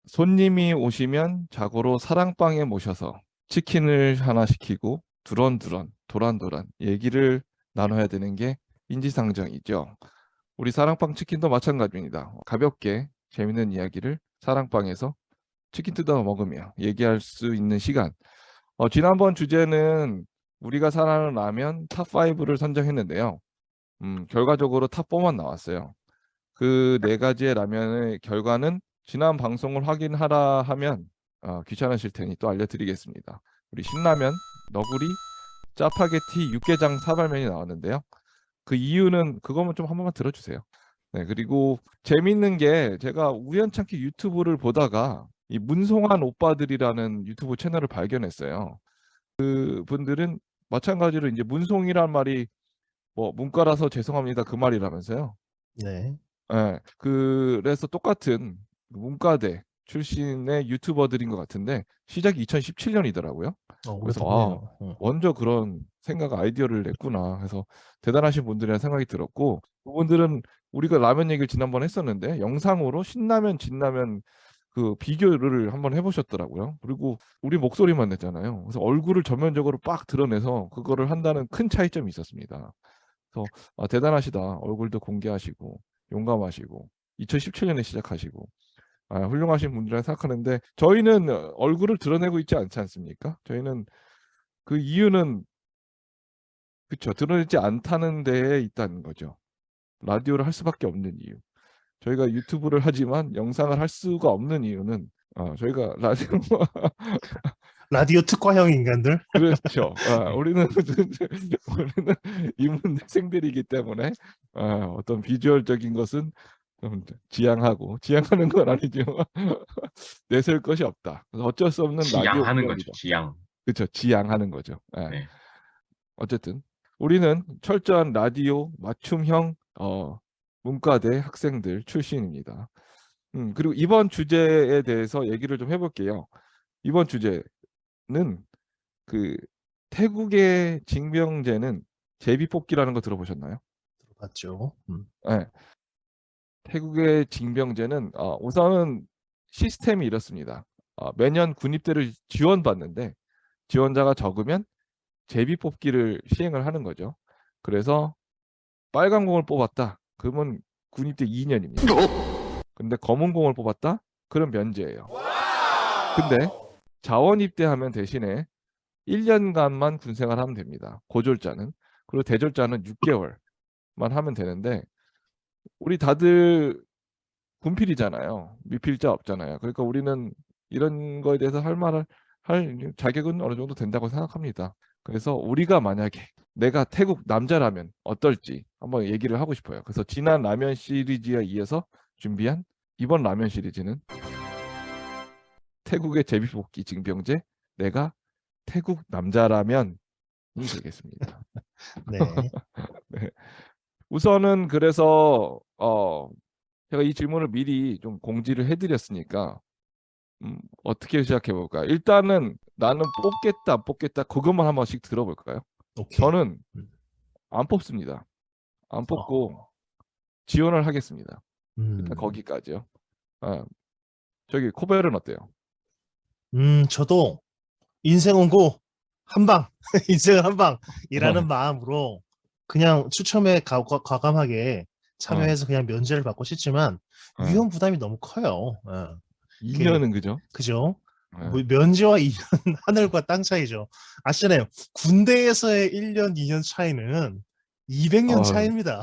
손님이 오시면 자고로 사랑방에 모셔서 치킨을 하나 시키고 두런두런 도란도란 얘기를 나눠야 되는 게 인지상정이죠. 우리 사랑방 치킨도 마찬가지입니다. 가볍게 재밌는 이야기를 사랑방에서 치킨 뜯어 먹으며 얘기할 수 있는 시간. 지난번 주제는 우리가 사랑하는 라면 탑5를 선정했는데요. 결과적으로 탑4만 나왔어요. 그 네 가지의 라면의 결과는 지난 방송을 확인하라 하면 귀찮으실 테니 또 알려드리겠습니다. 우리 신라면, 너구리, 짜파게티, 육개장, 사발면이 나왔는데요. 그 이유는 그거만 좀 한 번만 들어주세요. 네, 그리고 재밌는 게 제가 우연찮게 유튜브를 보다가 이 문송한 오빠들이라는 유튜브 채널을 발견했어요. 그분들은 마찬가지로 이제 문송이란 말이 뭐 문과라서 죄송합니다 그 말이라면서요. 네. 예, 그래서 똑같은 문과대 출신의 유튜버들인 것 같은데 시작이 2017년이더라고요. 그래서 오래됐네요. 먼저 그런 생각 아이디어를 냈구나 해서 대단하신 분들이라는 생각이 들었고, 그분들은 우리가 라면 얘기를 지난번에 했었는데 영상으로 신라면, 진라면 그 비교를 한번 해보셨더라고요. 그리고 우리 목소리만 냈잖아요. 그래서 얼굴을 전면적으로 빡 드러내서 그거를 한다는 큰 차이점이 있었습니다. 그래서 대단하시다. 얼굴도 공개하시고 용감하시고 2017년에 시작하시고 훌륭하신 분들이라 생각하는데, 저희는 얼굴을 드러내고 있지 않지 않습니까? 저희는 그 이유는 그쵸, 드러내지 않다는 데에 있다는 거죠. 라디오를 할 수밖에 없는 이유. 저희가 유튜브를 하지만 영상을 할 수가 없는 이유는 저희가 라디오 라디오 특화형 인간들? 그렇죠. 우리는 우리는 이문생들이기 때문에 어떤 비주얼적인 것은 좀 지양하는 건 아니죠. 내세울 것이 없다. 그래서 어쩔 수 없는 라디오 지양하는 거죠. 운영이다. 지양. 그렇죠. 지양하는 거죠. 네. 어쨌든 우리는 철저한 라디오 맞춤형 문과대 학생들 출신입니다. 그리고 이번 주제에 대해서 얘기를 좀 해볼게요. 이번 주제는 그 태국의 징병제는 제비뽑기라는 거 들어보셨나요? 맞죠. 네. 태국의 징병제는 우선은 시스템이 이렇습니다. 매년 군입대를 지원받는데 지원자가 적으면 제비뽑기를 시행을 하는 거죠. 그래서 빨간 공을 뽑았다. 그러면 군입대 2년입니다. 근데 검은 공을 뽑았다? 그럼 면제예요. 근데 자원 입대하면 대신에 1년간만 군생활 하면 됩니다. 고졸자는. 그리고 대졸자는 6개월만 하면 되는데 우리 다들 군필이잖아요. 미필자 없잖아요. 그러니까 우리는 이런 거에 대해서 할 자격은 어느 정도 된다고 생각합니다. 그래서 우리가 만약에 내가 태국 남자라면 어떨지 한번 얘기를 하고 싶어요. 그래서 지난 라면 시리즈에 이어서 준비한 이번 라면 시리즈는 태국의 제비뽑기 징병제, 내가 태국 남자라면이 되겠습니다. 네. 네. 우선은 그래서 제가 이 질문을 미리 좀 공지를 해드렸으니까 어떻게 시작해 볼까요? 일단은 나는 뽑겠다 안 뽑겠다 그것만 한 번씩 들어볼까요? 오케이. 저는 안 뽑습니다. 안 뽑고 지원을 하겠습니다. 일단 거기까지요. 저기 코벨은 어때요? 저도 인생 원고 한방, 인생을 한방이라는 마음으로 그냥 추첨에 과감하게 참여해서 그냥 면제를 받고 싶지만 위험 부담이 너무 커요. 2년은 그죠? 그죠? 뭐 면제와 2년 하늘과 땅 차이죠. 아시잖아요. 군대에서의 1년, 2년 차이는 200년 차이입니다.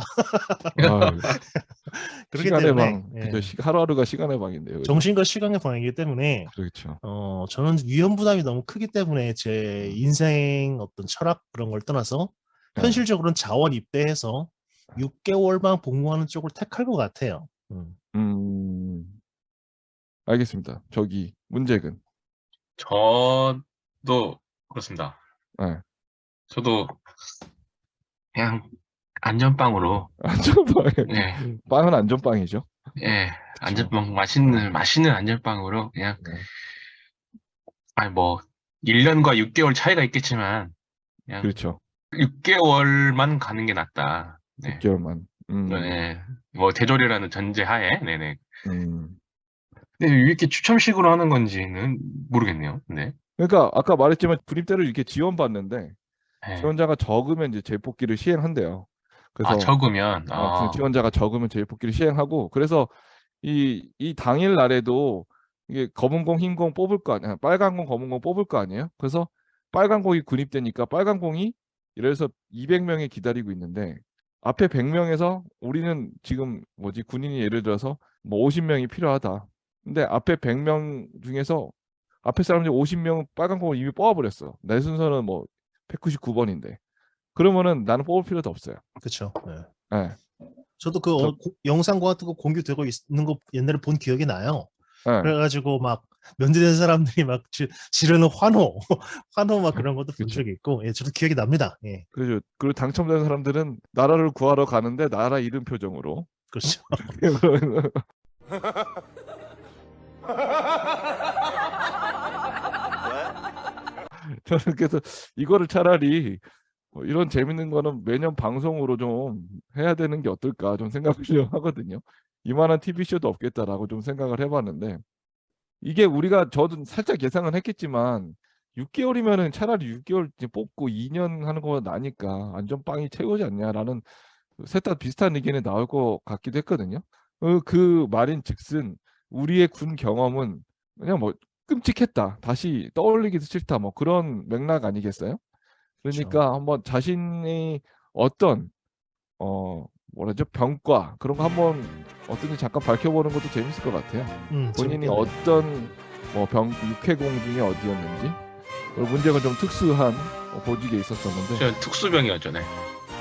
그렇기 시간의 때문에 방, 그죠? 하루하루가 시간의 방인데요. 그죠? 정신과 시간의 방이기 때문에 그렇죠. 저는 위험 부담이 너무 크기 때문에 제 인생 어떤 철학 그런 걸 떠나서 현실적으로는 자원 입대해서 6개월만 복무하는 쪽을 택할 것 같아요. 알겠습니다. 저기 문제근. 저도 그렇습니다. 저도 그냥 안전빵으로. 안전빵. 네. 빵은 안전빵이죠. 예, 안전빵, 맛있는 안전빵으로 그냥, 뭐, 1년과 6개월 차이가 있겠지만, 그냥, 그렇죠. 6개월만 가는 게 낫다. 네. 6개월만. 네. 뭐, 대졸이라는 전제하에, 네네. 근데 왜 이렇게 추첨식으로 하는 건지는 모르겠네요. 네. 그러니까 아까 말했지만 군입대를 이렇게 지원받는데 네. 지원자가 적으면 이제 재뽑기를 시행한대요. 아, 그래서 적으면, 지원자가 적으면 재뽑기를 시행하고 그래서 이 당일 날에도 이게 검은 공, 흰 공 뽑을 거 아니야. 빨간 공, 검은 공 뽑을 거 아니에요. 그래서 빨간 공이 군입대니까 빨간 공이 예를 들어서 200명이 기다리고 있는데 앞에 100명에서 우리는 지금 뭐지 군인이 예를 들어서 뭐 50명이 필요하다. 근데 앞에 100명 중에서 앞에 사람들이 50명 빨간 공을 이미 뽑아버렸어. 내 순서는 뭐 199번인데. 그러면은 나는 뽑을 필요도 없어요. 그렇죠. 네. 예. 저도 그 저- 영상 같은 거 공유되고 있는 거 옛날에 본 기억이 나요. 예. 그래가지고 막 면제된 사람들이 막 지르는 환호, 환호 막 그런 것도 본 그쵸. 적이 있고, 예, 저도 기억이 납니다. 예, 그리고 당첨된 사람들은 나라를 구하러 가는데 나라 잃은 표정으로. 그렇죠. 저는 그래서 이거를 차라리 이런 재밌는 거는 매년 방송으로 좀 해야 되는 게 어떨까 좀 생각을 좀 하거든요. 이만한 TV쇼도 없겠다라고 좀 생각을 해봤는데 이게 우리가 저도 살짝 예상은 했겠지만 6개월이면은 차라리 6개월 이제 뽑고 2년 하는 거보다 나니까 안전빵이 최고지 않냐라는 셋 다 비슷한 의견이 나올 것 같기도 했거든요. 그 말인즉슨 우리의 군 경험은 그냥 뭐 끔찍했다. 다시 떠올리기도 싫다. 뭐 그런 맥락 아니겠어요? 그렇죠. 그러니까 한번 자신이 어떤 뭐라죠? 병과 그런 거 한번 어떤지 잠깐 밝혀보는 것도 재밌을 것 같아요. 본인이 재밌겠네요. 어떤 뭐 육해공 중에 어디였는지 그리고 문제가 좀 특수한 보직에 있었었는데 저 특수병이었죠. 네.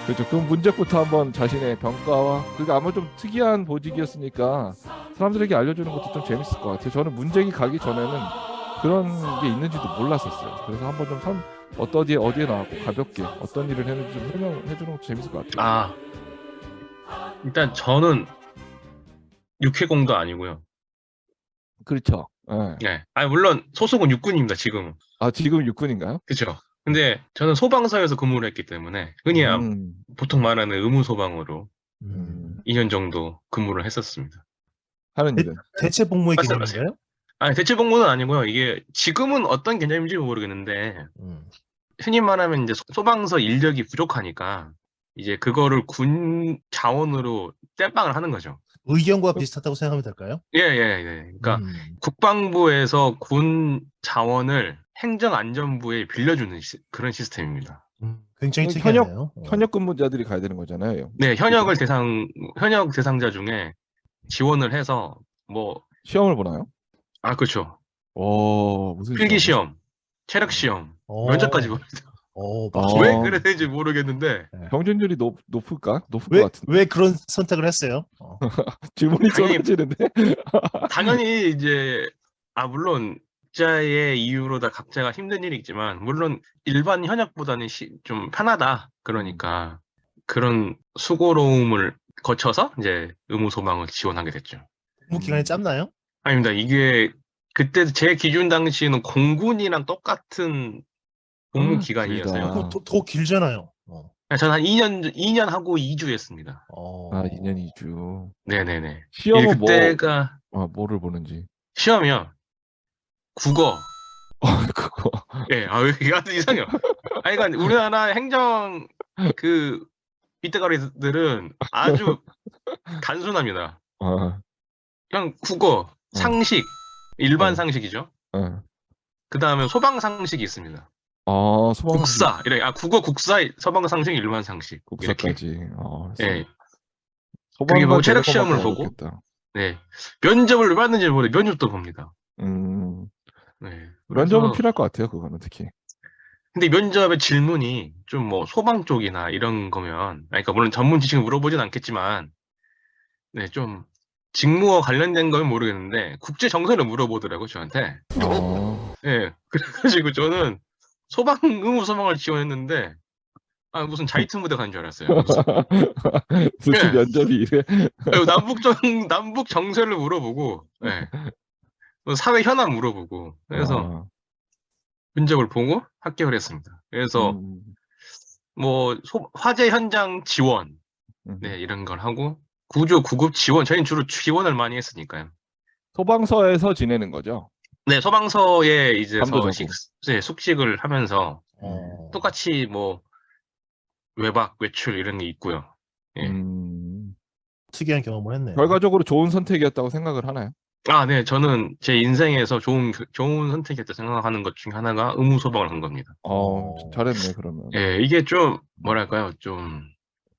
그렇죠. 그 문제부터 한번 자신의 병가와 그게 아마 좀 특이한 보직이었으니까 사람들에게 알려주는 것도 좀 재밌을 것 같아요. 저는 문쟁이 가기 전에는 그런 게 있는지도 몰랐었어요. 그래서 한번 좀 어디에 나왔고 가볍게 어떤 일을 했는지 좀 설명해 주는 것도 재밌을 것 같아요. 아, 일단 저는 육해공도 아니고요. 그렇죠. 예. 네. 아, 물론 소속은 육군입니다, 지금은. 아 지금 육군인가요? 그쵸. 근데 저는 소방서에서 근무를 했기 때문에 흔히 음, 보통 말하는 의무소방으로 음. 2년 정도 근무를 했었습니다. 하는 일은 대체 복무의 말씀하세요. 개념인가요? 아니, 대체 복무는 아니고요. 이게 지금은 어떤 개념인지 모르겠는데 음. 흔히 말하면 이제 소방서 인력이 부족하니까 이제 그거를 군 자원으로 땜빵을 하는 거죠. 의견과 비슷하다고 생각하면 될까요? 예, 예, 예. 그러니까 음. 국방부에서 군 자원을 행정안전부에 빌려주는 그런 시스템입니다. 굉장히 현역 특이하네요. 현역 근무자들이 가야 되는 거잖아요. 네, 현역 대상자 중에 지원을 해서 뭐, 시험을 보나요? 그렇죠. 무슨 필기 시험을? 시험, 체력 시험, 어, 면접까지 봅니다. 박수. 왜 어, 그랬는지 모르겠는데 평균율이 높을까? 높을 것 같은데. 왜 그런 선택을 했어요? 질문이 당연히 쏟아지는데. 당연히 이제 물론 각자의 이유로 다 각자가 힘든 일이 있지만 물론 일반 현역보다는 좀 편하다. 그러니까 그런 수고로움을 거쳐서 이제 의무소방을 지원하게 됐죠. 복무 기간이 짧나요? 아닙니다. 이게 그때 제 기준 당시에는 공군이랑 똑같은 복무 기간이었어요. 길다. 더 길잖아요. 저는 한 2년 하고 2주 했습니다. 2년 2주. 네네네. 이게 시험은 그때가 뭐를 보는지. 시험이요. 국어. 그거. 예, 이게 아주 이상해요. 그러니까 우리나라 행정 그 빗대가리들은 아주 단순합니다. 아, 그냥 국어, 상식, 일반 어. 상식이죠. 어. 그 다음에 소방 상식이 있습니다. 소방관이 국사, 국어, 국사, 소방 상식, 일반 상식. 이렇게. 국사까지. 예. 그게 소방관 보고 되는 체력 것만큼 시험을 보고, 어렵겠다. 네. 면접을 왜 받는지 모르겠는데 면접도 봅니다. 음, 네. 면접은 그래서 필요할 것 같아요. 그거는 특히. 근데 면접의 질문이 좀 뭐 소방 쪽이나 이런 거면, 그러니까 물론 전문 지식을 물어보진 않겠지만, 네, 좀 직무와 관련된 건 모르겠는데 국제 정세를 물어보더라고 저한테. 예, 그래가지고 저는 의무 소방을 지원했는데 무슨 자이트 무대 가는 줄 알았어요. 무슨 예, 면접이 이래? 남북 정세를 물어보고, 예, 뭐 사회 현안 물어보고, 그래서 아, 면접을 보고 합격을 했습니다. 그래서 음, 뭐 화재 현장 지원, 네, 음, 이런 걸 하고 구조 구급 지원, 저희는 주로 지원을 많이 했으니까요. 소방서에서 지내는 거죠. 네, 소방서에 이제서 잠도 자고. 숙식을 하면서 어, 똑같이 뭐 외박, 외출 이런 게 있고요. 예. 특이한 경험을 했네요. 결과적으로 좋은 선택이었다고 생각을 하나요? 아, 네, 저는 제 인생에서 좋은 선택이었다 생각하는 것 중에 하나가 의무소방을 한 겁니다. 잘했네 그러면. 예, 이게 좀, 뭐랄까요, 좀,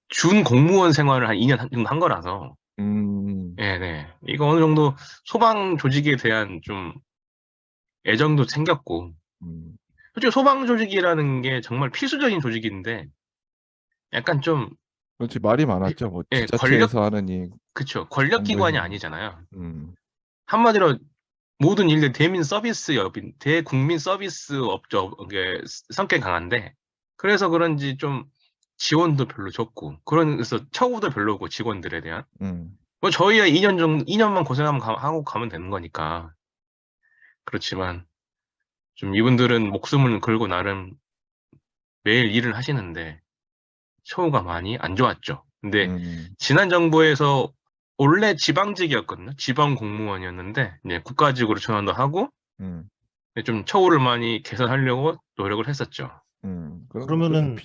준 공무원 생활을 한 2년 정도 한 거라서, 음, 예, 네. 이거 어느 정도 소방 조직에 대한 좀 애정도 생겼고, 음, 솔직히 소방 조직이라는 게 정말 필수적인 조직인데, 약간 좀, 그렇지 말이 많았죠. 뭐 예, 지자체에서 하는 일, 그쵸. 권력기관이 정부에서 하는 일. 아니잖아요. 음, 한마디로 모든 일들 대국민 서비스 업적, 이게 성격이 강한데, 그래서 그런지 좀 지원도 별로 적고, 그래서 처우도 별로고, 직원들에 대한. 음, 뭐 저희야 2년만 고생하면 하고 가면 되는 거니까. 그렇지만, 좀 이분들은 목숨을 걸고 나름 매일 일을 하시는데, 처우가 많이 안 좋았죠. 근데 음, 지난 정부에서 원래 지방직이었거든요. 지방 공무원이었는데, 이제 국가직으로 전환도 하고, 음, 좀 처우를 많이 개선하려고 노력을 했었죠. 그좀 그러면은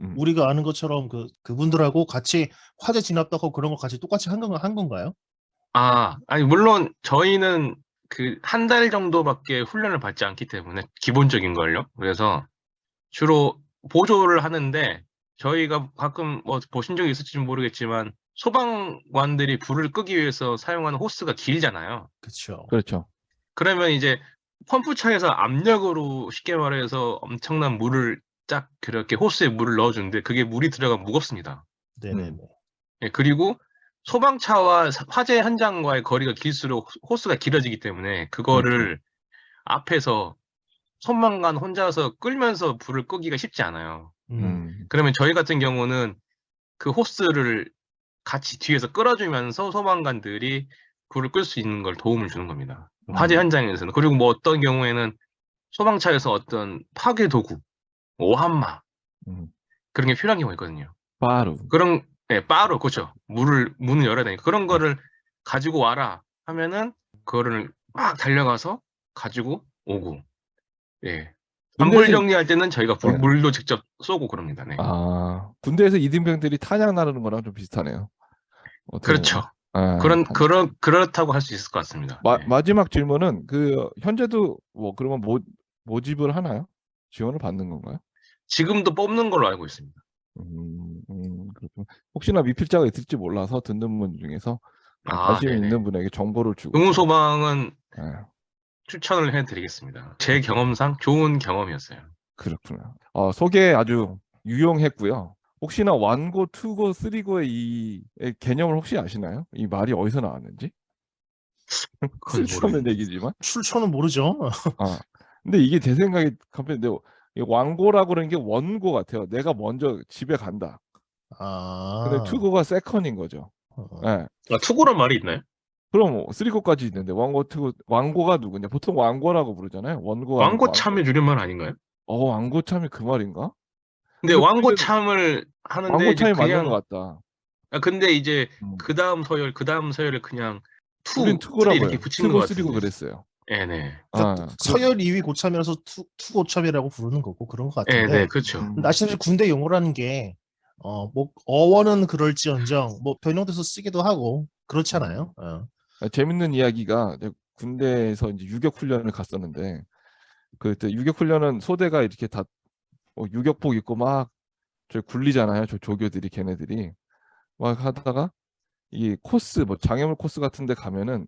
음. 우리가 아는 것처럼 그분들하고 같이 화재 진압하고 그런 거 같이 똑같이 한 건가요? 아니, 물론 저희는 그 한 달 정도밖에 훈련을 받지 않기 때문에 기본적인 걸요. 그래서 주로 보조를 하는데 저희가 가끔 뭐 보신 적이 있을지 모르겠지만 소방관들이 불을 끄기 위해서 사용하는 호스가 길잖아요. 그렇죠. 그렇죠. 그러면 이제 펌프차에서 압력으로 쉽게 말해서 엄청난 물을 쫙 그렇게 호스에 물을 넣어주는데 그게 물이 들어가면 무겁습니다. 네네네. 예, 그리고 소방차와 화재 현장과의 거리가 길수록 호스가 길어지기 때문에 그렇죠. 그거를 앞에서 소방관 혼자서 끌면서 불을 끄기가 쉽지 않아요. 음, 그러면 저희 같은 경우는 그 호스를 같이 뒤에서 끌어주면서 소방관들이 불을 끌 수 있는 걸 도움을 주는 겁니다. 화재 음, 현장에서는. 그리고 뭐 어떤 경우에는 소방차에서 어떤 파괴 도구, 오한마, 음. 그런 게 필요한 경우가 있거든요. 빠루. 바로, 그렇죠. 문을 열어야 되니까. 그런 거를 가지고 와라 하면은, 그거를 막 달려가서 가지고 오고, 예. 안볼 군대에서 정리할 때는 저희가 예. 물도 직접 쏘고 그럽니다. 네. 군대에서 이등병들이 탄약 나르는 거랑 좀 비슷하네요. 어떻게 그렇죠. 보면. 탄약. 그렇다고 할 수 있을 것 같습니다. 네. 마지막 질문은 현재도 뭐 그러면 모집을 하나요? 지원을 받는 건가요? 지금도 뽑는 걸로 알고 있습니다. 그렇군. 혹시나 미필자가 있을지 몰라서 듣는 분 중에서 관심 네네. 있는 분에게 정보를 주고 좀. 의무소방은 예, 추천을 해드리겠습니다. 제 그렇군요. 경험상 좋은 경험이었어요. 그렇구나. 소개 아주 유용했고요. 혹시나 완고, 투고, 쓰리고의 이 개념을 혹시 아시나요? 이 말이 어디서 나왔는지? 그건 쓸데없는 모르겠네요. 얘기지만. 출처는 모르죠. 아, 근데 이게 제 생각에 갑자기 근데 이 완고라고 그러는 게 원고 같아요. 내가 먼저 집에 간다. 근데 아, 투고가 세컨인 거죠. 어, 예. 투고란 말이 있나요? 그럼 쓰리고까지 있는데 원고, 투고, 완고가 누구냐? 보통 완고라고 부르잖아요. 원고가 아니고 왕고 완고. 참여 줄임말 아닌가요? 완고 참이 그 말인가? 근데 근데 왕고 우리는 참을 하는데 완고 이제 참이 맞는 것 그냥 같다. 근데 이제 음. 그 다음 서열을 그냥 우린 2, 3 투고라고 이렇게 해요. 붙인 것 투고, 쓰리고 같은데. 그랬어요. 네네. 그러니까 그럼, 서열 2위 고참이라서 투고참이라고 부르는 거고 그런 것 네네, 같은데 그렇죠. 아시다시피 군대 용어라는 게 뭐 어원은 그럴지언정 뭐 변형돼서 쓰기도 하고 음. 그렇잖아요. 재밌는 이야기가 이제 군대에서 이제 유격 훈련을 갔었는데 그때 유격 훈련은 소대가 이렇게 다 유격복 입고 막 저 굴리잖아요. 저 조교들이 걔네들이 막 하다가 이 코스 뭐 장애물 코스 같은 데 가면은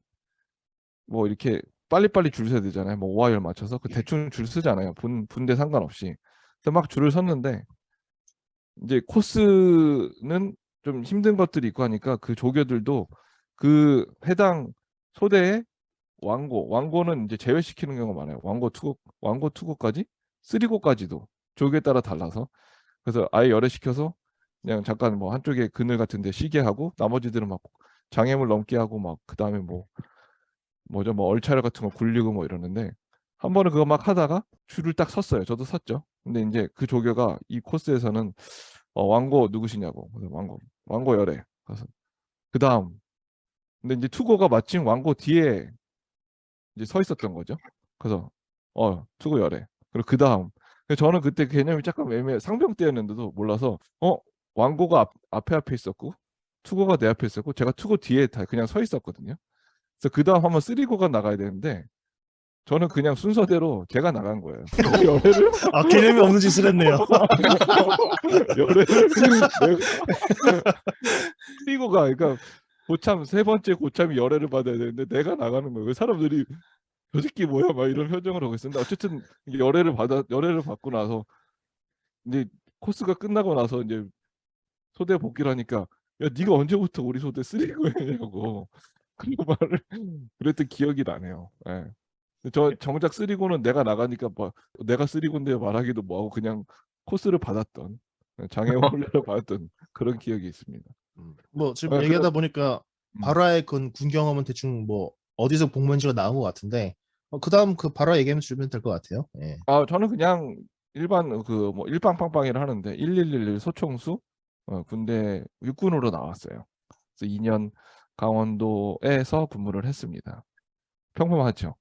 뭐 이렇게 빨리빨리 줄 서야 되잖아요. 뭐 오하열 맞춰서 그 대충 줄 서잖아요. 분대 상관없이. 그래서 막 줄을 섰는데 이제 코스는 좀 힘든 것들이 있고 하니까 그 조교들도 그 해당 소대에 왕고는 이제 제외시키는 경우가 많아요. 왕고 투고까지, 쓰리고까지도 조교에 따라 달라서 그래서 아예 열애시켜서 그냥 잠깐 뭐 한쪽에 그늘 같은데 쉬게 하고 나머지들은 막 장애물 넘게 하고 막 그다음에 뭐 뭐죠 뭐 얼차려 같은 거 굴리고 뭐 이러는데 한 번은 그거 막 하다가 줄을 딱 섰어요. 저도 섰죠. 근데 이제 그 조교가 이 코스에서는 왕고 누구시냐고 그래서 왕고 열애. 그래서 그 다음 근데 이제 투고가 마침 왕고 뒤에 이제 서 있었던 거죠. 그래서 투고 열애. 그리고 그 다음 저는 그때 개념이 잠깐 상병 때였는데도 몰라서 왕고가 앞에 있었고 투고가 내 앞에 있었고 제가 투고 뒤에 다 그냥 서 있었거든요. 그래서 그 다음 하면 쓰리고가 나가야 되는데 저는 그냥 순서대로 제가 나간 거예요. 열애를 아, 개념이 없는 짓을 했네요. 열애를 쓰리고가 그러니까 고참 세 번째 고참이 열애를 받아야 되는데 내가 나가는 거예요. 사람들이 저 새끼 뭐야 막 이런 표정을 하고 있었는데 어쨌든 이게 열애를 받고 나서 이제 코스가 끝나고 나서 이제 소대 복귀를 하니까 야 네가 언제부터 우리 소대 쓰리고였냐고 그런 말을 그랬던 기억이 나네요. 예. 저 정작 쓰리고는 내가 나가니까 뭐 내가 쓰리고인데 말하기도 뭐하고 그냥 코스를 받았던 장애 훈련을 받았던 그런 기억이 있습니다. 뭐 지금 예, 얘기하다 보니까 음. 발화의 군 경험은 대충 뭐 어디서 복무했는지가 나온 것 같은데 그다음 그 발화 얘기하면 주면 될 것 같아요. 예. 저는 그냥 일반 그 뭐 일빵빵빵이라 하는데 1111 소총수 군대 육군으로 나왔어요. 그래서 2년 강원도에서 근무를 했습니다. 평범하죠.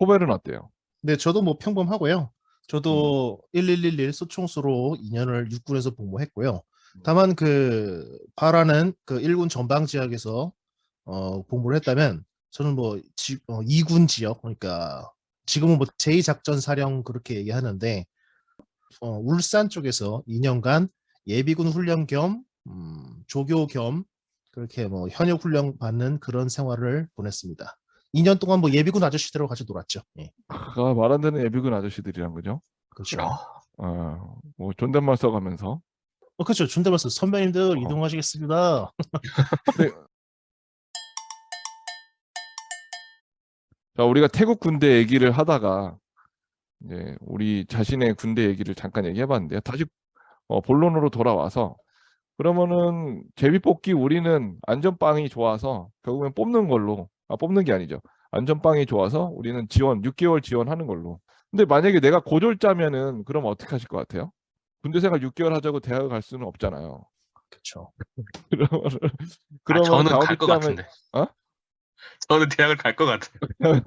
호벨은 어때요? 네, 저도 뭐 평범하고요. 음. 저도 1111 소총수로 2년을 육군에서 복무했고요. 다만 그 발화는 그 1군 전방 지역에서 복무를 했다면 저는 뭐 2군 지역 그러니까 지금은 뭐 제2작전사령 그렇게 얘기하는데 울산 쪽에서 2년간 예비군 훈련 겸 조교 겸 그렇게 뭐 현역 훈련 받는 그런 생활을 보냈습니다. 2년 동안 뭐 예비군 아저씨들하고 같이 놀았죠. 예. 말 안 되는 예비군 아저씨들이란 거죠. 그렇죠. 뭐 존댓말 써가면서. 그렇죠. 존댓말씀 선배님들 어. 이동하시겠습니다. 근데 자, 우리가 태국 군대 얘기를 하다가 이제 우리 자신의 군대 얘기를 잠깐 얘기해봤는데요. 다시 본론으로 돌아와서 그러면은 제비뽑기 우리는 안전빵이 좋아서 결국엔 뽑는 걸로 뽑는 게 아니죠. 안전빵이 좋아서 우리는 6개월 지원하는 걸로. 근데 만약에 내가 고졸자면은 그럼 어떻게 하실 것 같아요? 군대 생활 6개월 하자고 대학을 갈 수는 없잖아요. 그렇죠. 그러면 저는 갈 것 다운입자면 같은데. 어? 저는 대학을 갈 것 같아요.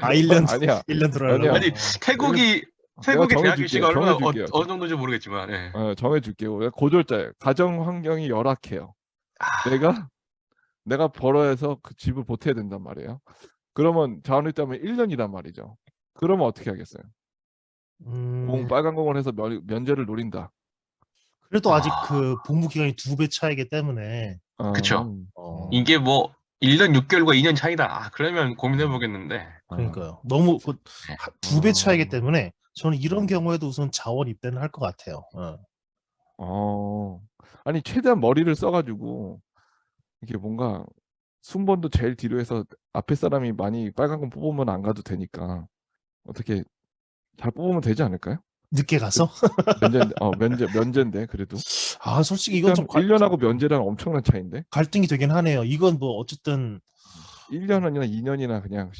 아 1년 아니야. 1년 들어가려고. 아니야. 아니 태국이 내가 대학 교시가 얼마나 정해줄게요. 어느 정도인지 모르겠지만 예. 정해줄게요. 고졸자예요. 가정 환경이 열악해요. 아, 내가 벌어서 그 집을 보태야 된단 말이에요. 그러면 자원입자면 1년이란 말이죠. 그러면 어떻게 하겠어요? 빨간 공을 해서 면제를 노린다. 그래도 아직 그 복무 기간이 2배 차이기 때문에 그쵸. 어, 이게 뭐 1년 6개월과 2년 차이다. 그러면 고민해 보겠는데. 그러니까요. 너무 그 2배 차이기 때문에 저는 이런 경우에도 우선 자원 입대는 할 것 같아요. 아니 최대한 머리를 써가지고 이게 뭔가 순번도 제일 뒤로 해서 앞에 사람이 많이 빨간 건 뽑으면 안 가도 되니까 어떻게 잘 뽑으면 되지 않을까요? 늦게 가서 면제인데 그래도 솔직히 이건 좀 1년하고 면제랑 엄청난 차이인데 갈등이 되긴 하네요. 이건 뭐 어쨌든 1년이나 2년이나 그냥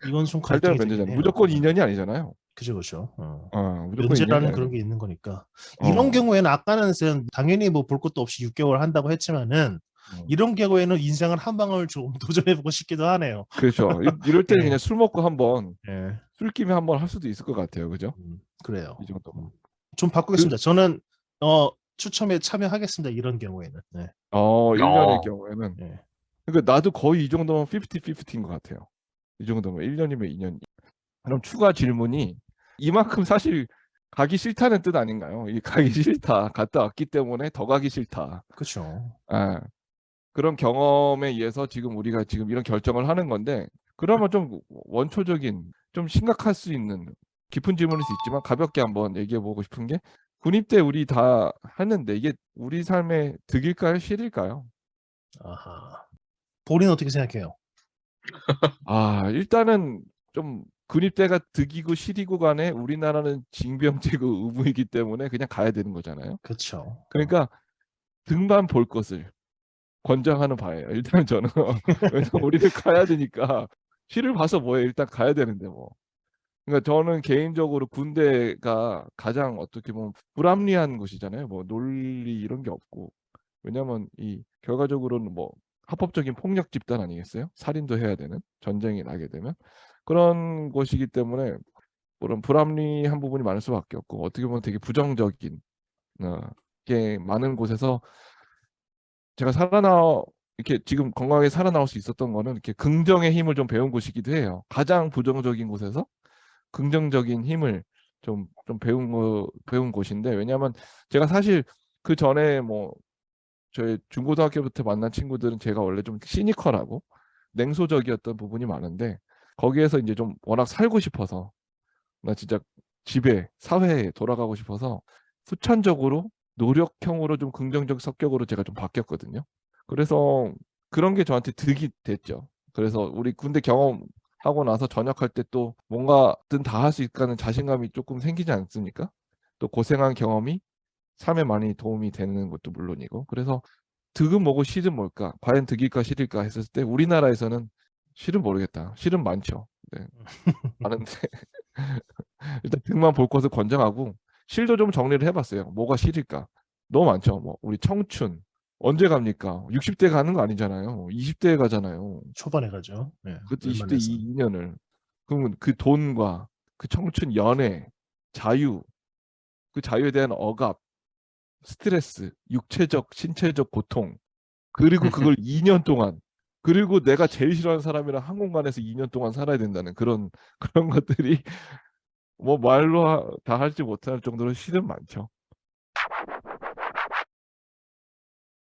이건 좀 잘 되면 갈등이 되긴 면제잖아요. 해요. 무조건 2년이 아니잖아요. 그죠. 무조건 2년이 면제라는 아니잖아요. 그런 게 있는 거니까. 이런 경우에는 아까는 당연히 뭐 볼 것도 없이 6개월 한다고 했지만은 이런 경우에는 인생을 한 방울 좀 도전해보고 싶기도 하네요. 그렇죠. 이럴 때는 예. 그냥 술 먹고 한번 예. 술김에 한번 할 수도 있을 것 같아요. 그죠? 그래요. 이 정도면. 좀 바꾸겠습니다. 저는 추첨에 참여하겠습니다. 이런 경우에는. 네. 1년일 경우에는. 네. 그러니까 나도 거의 이 정도면 50-50인 것 같아요. 이 정도면 1년이면 2년. 그럼 추가 질문이 이만큼 사실 가기 싫다는 뜻 아닌가요? 이 가기 싫다. 갔다 왔기 때문에 더 가기 싫다. 그렇죠. 그런 경험에 의해서 지금 우리가 지금 이런 결정을 하는 건데 그러면 좀 원초적인 좀 심각할 수 있는 깊은 질문일 수 있지만 가볍게 한번 얘기해 보고 싶은 게 군입 때 우리 다 했는데 이게 우리 삶의 득일까요? 실일까요? 아하. 본인 어떻게 생각해요? 일단은 좀 군입 때가 득이고 실이고 간에 우리나라는 징병제고 의무이기 때문에 그냥 가야 되는 거잖아요. 그렇죠. 그러니까 득만 볼 것을 권장하는 바예요. 일단 저는 왜냐면 우리는 가야 되니까 실을 봐서 뭐해 일단 가야 되는데 뭐. 그러니까 저는 개인적으로 군대가 가장 어떻게 보면 불합리한 곳이잖아요. 뭐 논리 이런 게 없고 왜냐면 이 결과적으로는 뭐 합법적인 폭력 집단 아니겠어요? 살인도 해야 되는 전쟁이 나게 되면 그런 곳이기 때문에 그런 불합리한 부분이 많을 수밖에 없고 어떻게 보면 되게 부정적인 게 많은 곳에서 제가 이렇게 지금 건강하게 살아나올 수 있었던 거는 이렇게 긍정의 힘을 좀 배운 곳이기도 해요. 가장 부정적인 곳에서 긍정적인 힘을 좀 배운 곳인데 왜냐하면 제가 사실 그 전에 뭐 저희 중고등학교부터 만난 친구들은 제가 원래 좀 시니컬하고 냉소적이었던 부분이 많은데 거기에서 이제 좀 워낙 살고 싶어서 나 진짜 집에 사회에 돌아가고 싶어서 후천적으로 노력형으로 좀 긍정적 성격으로 제가 좀 바뀌었거든요. 그래서 그런 게 저한테 득이 됐죠. 그래서 우리 군대 경험하고 나서 전역할 때 또 뭔가든 다 할 수 있다는 자신감이 조금 생기지 않습니까? 또 고생한 경험이 삶에 많이 도움이 되는 것도 물론이고 그래서 득은 뭐고 실은 뭘까? 과연 득일까 실일까 했을 때 우리나라에서는 실은 모르겠다. 실은 많죠. 네. 많은데 일단 득만 볼 것을 권장하고 실도 좀 정리를 해봤어요. 뭐가 실일까? 너무 많죠. 뭐 우리 청춘 언제 갑니까? 60대 가는 거 아니잖아요. 20대에 가잖아요. 초반에 가죠. 네, 그것도 20대 웬만해서. 2년을. 그러면 그 돈과 그 청춘 연애, 자유, 그 자유에 대한 억압, 스트레스, 육체적, 신체적 고통, 그리고 그걸 2년 동안, 그리고 내가 제일 싫어하는 사람이랑 한 공간에서 2년 동안 살아야 된다는 그런 것들이 뭐 말로 다 할지 못할 정도로 실은 많죠.